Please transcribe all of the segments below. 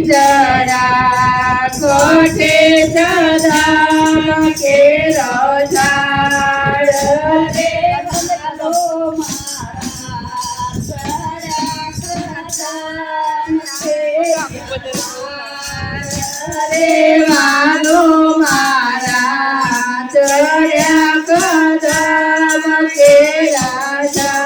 જરા કોઠે સદા કે રજાડ રે વાલો મારા ચડ્યા કદમ કે રાજા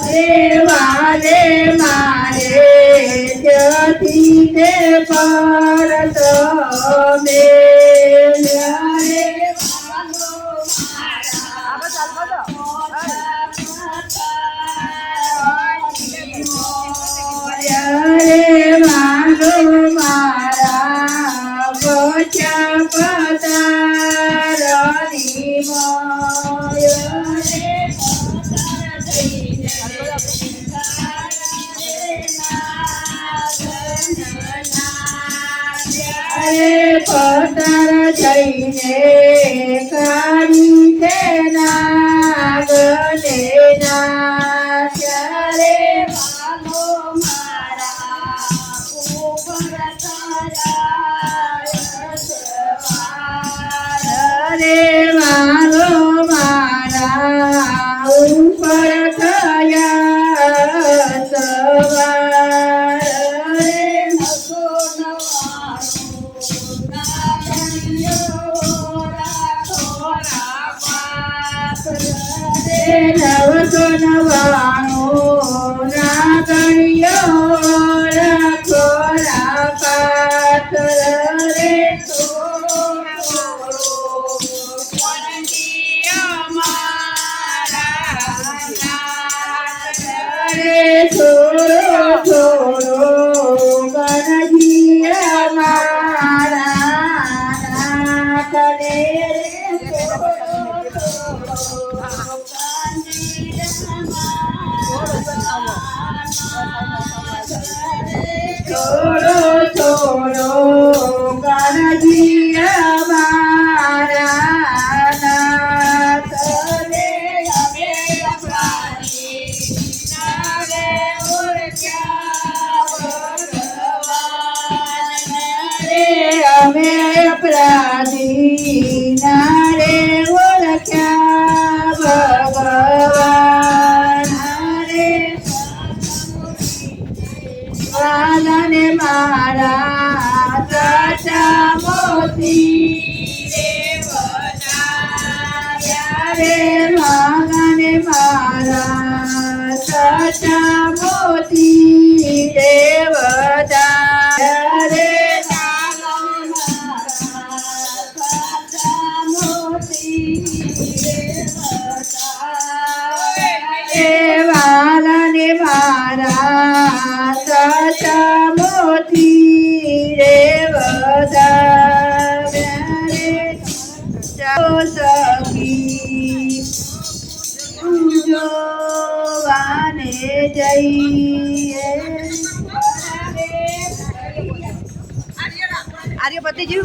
રે વાલે મારે જતી તે પરત મે પતર જઈને કાઢી તેના ગને ત્યારે વાલો મારા ઉપર રે વાલો મારા ઉપર થયા સવાર નવસો નવાણું ના ગણ્યો રાખો પાત્ર રે થોડો થોડો ગણજી અમારા કરે થોડો થોડો ગણજી અમારા નાથ રે અમે અપરાધી નારે ઓળખ્યા ભગવાન રે અમે અપરાધી નારે ઓળખ્યા ભગવાન રે વાલને મારા સાચા મોતી રે બનાવ્યા રે વાલને મારા સાચા મોતી રે મારા સાચા મોતી રે વધાવ્યા રે જાઓ સખી જોવાને જઈએ આર્ય પતિજી